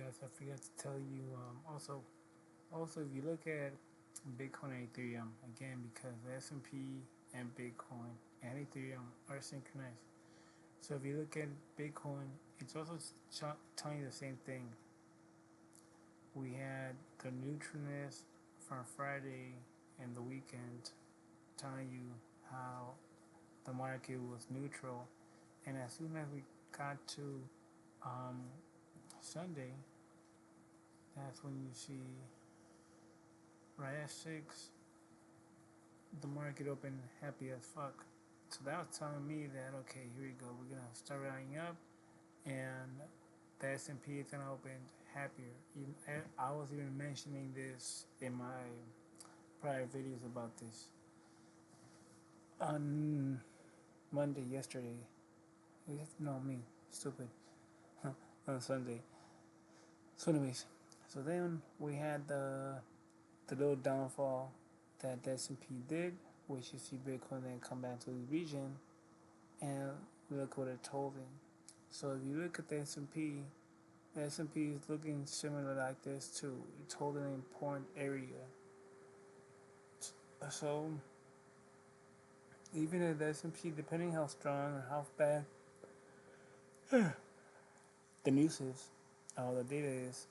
guys, I forgot to tell you. Also, if you look at Bitcoin and Ethereum again, because the S&P and Bitcoin and Ethereum are synchronized. So if you look at Bitcoin, it's also telling you the same thing. We had the neutralness from Friday and the weekend, telling you how the market was neutral, and as soon as we got to um, Sunday, that's when you see right at 6, the market opened happy as fuck. So that was telling me that okay, here we go, we're gonna start rallying up, and the S&P is gonna open happier. I was even mentioning this in my prior videos about this on Monday yesterday. No, me stupid on Sunday. So anyways, so then we had the little downfall that the S&P did, which you see Bitcoin then come back to the region, and look what it's holding. So if you look at the S&P is looking similar like this too. It's holding an important area. So even at the S&P, depending how strong or how bad the news is, the data is,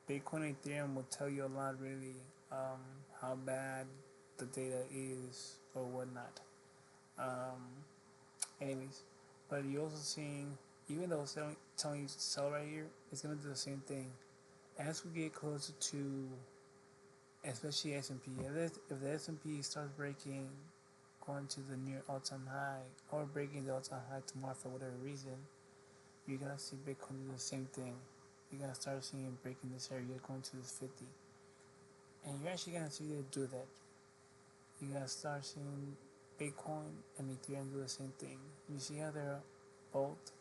Bitcoin and Ethereum will tell you a lot really how bad the data is or whatnot. Um, anyways, but you're also seeing, even though it's telling you to sell right here, it's gonna do the same thing as we get closer to, especially S&P. If the S&P starts breaking, going to the near all-time high, or breaking the all-time high tomorrow for whatever reason, you're gonna see Bitcoin do the same thing. You're gonna start seeing it breaking this area, going to this 50, and you're actually gonna see it do that. You're gonna start seeing Bitcoin and Ethereum do the same thing. You see how they're both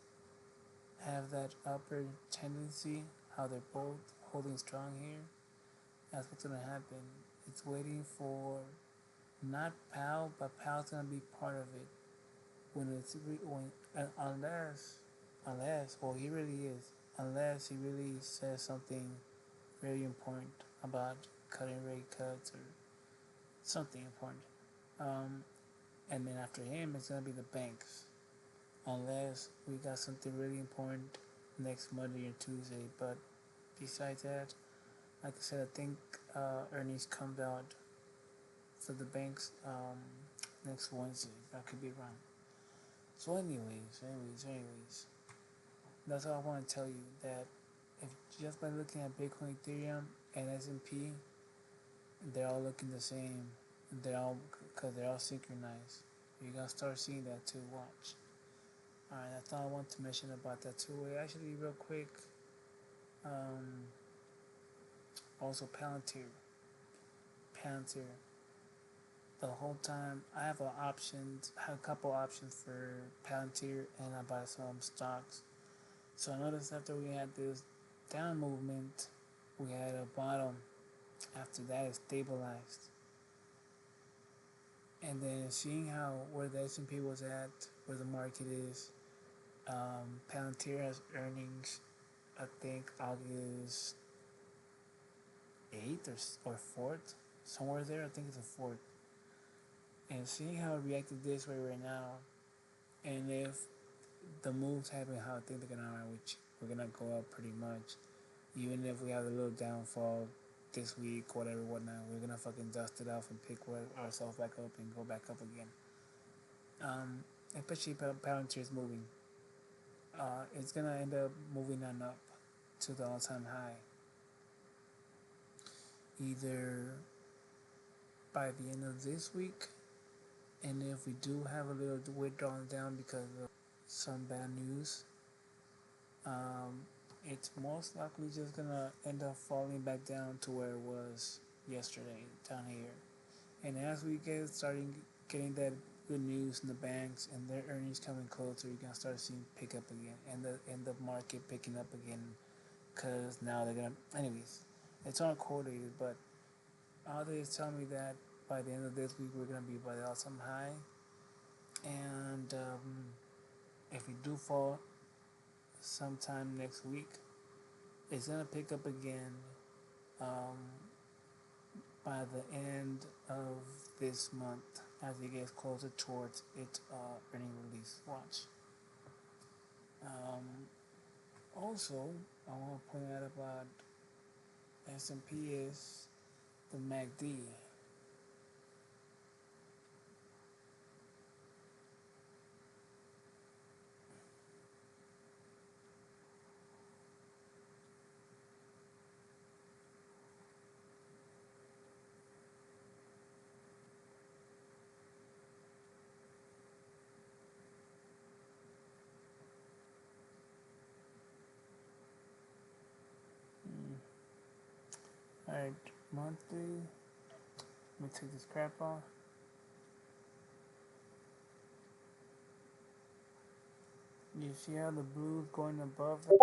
have that upward tendency, how they're both holding strong here. That's what's gonna happen. It's waiting for not PAL, but PAL's gonna be part of it when unless well he really is, unless he really says something very important about cutting rate cuts or something important. Um, and then after him, it's gonna be the banks, unless we got something really important next Monday or Tuesday. But besides that, like I said, I think earnings comes out for the banks next Wednesday. I could be wrong. So, anyways, that's all I want to tell you. That if just by looking at Bitcoin, Ethereum, and S&P, they're all looking the same. They're all synchronized. You're gonna start seeing that too. Watch. Alright, that's all I want to mention about that too. Actually, real quick, um, also Palantir. The whole time I have a couple options for Palantir, and I buy some stocks. So I noticed after we had this down movement, we had a bottom. After that, it stabilized, and then seeing how where the S&P was at, where the market is, Palantir has earnings. I think August 8th or 4th, somewhere there. I think it's the 4th. And seeing how it reacted this way right now, and if the moves happen how I think they're gonna, which we're gonna go up pretty much, even if we have a little downfall this week, whatnot, we're gonna fucking dust it off and pick ourselves back up and go back up again. Especially Palantir is moving. It's gonna end up moving on up to the all-time high, either by the end of this week, and if we do have a little withdrawal down because of some bad news, um, it's most likely just gonna end up falling back down to where it was yesterday down here. And as we starting getting that good news in the banks and their earnings coming closer, you're gonna start seeing pick up again, and the market picking up again, because now they're gonna. Anyways, it's all correlated, but all they is telling me that by the end of this week we're gonna be by the all-time high, and if we do fall sometime next week, It's gonna pick up again um, by the end of this month as it gets closer towards its earning release. Watch. Also, I want to point out about S&P is the MACD. Alright, monthly. Let me take this crap off. You see how the blue is going above that?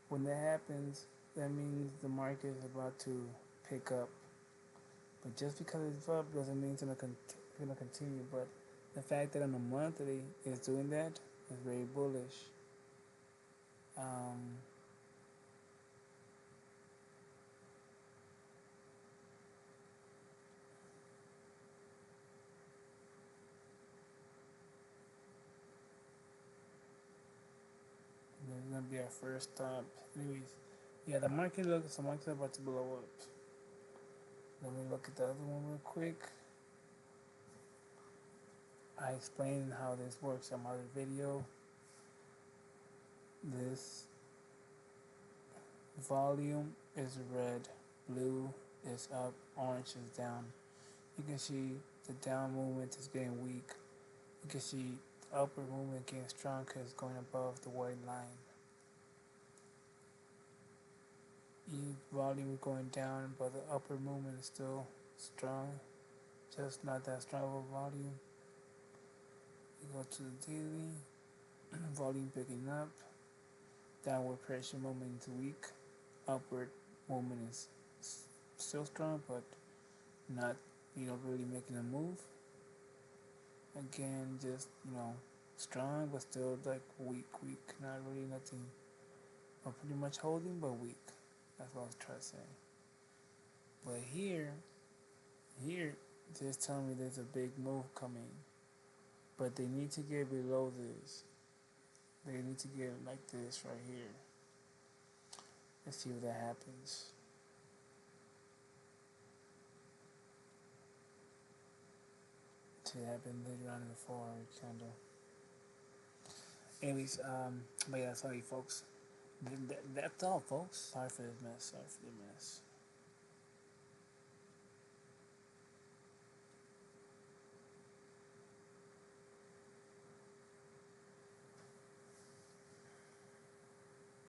When that happens, that means the market is about to pick up. But just because it's up doesn't mean it's gonna continue. But the fact that on the monthly it's doing that is very bullish. Um, this is gonna be our first stop. Anyways, yeah, the market's about to blow up. Let me look at the other one real quick. I explained how this works in my other video. This volume is red, blue is up, orange is down. You can see the down movement is getting weak. You can see the upward movement getting strong because it's going above the white line. Volume is going down, but the upward movement is still strong, just not that strong of a volume. You go to the daily, volume picking up, downward pressure moment is weak, upward movement is still strong, but not, really making a move. Again, just, strong, but still like weak, not really nothing, or pretty much holding, but weak. That's what I was trying to say. But here, just telling me there's a big move coming, but they need to get below this. They need to get like this right here. Let's see what that happens. To happen later on in the 4-hour candle. Anyways, but yeah, sorry folks. That's all, folks. Sorry for this mess.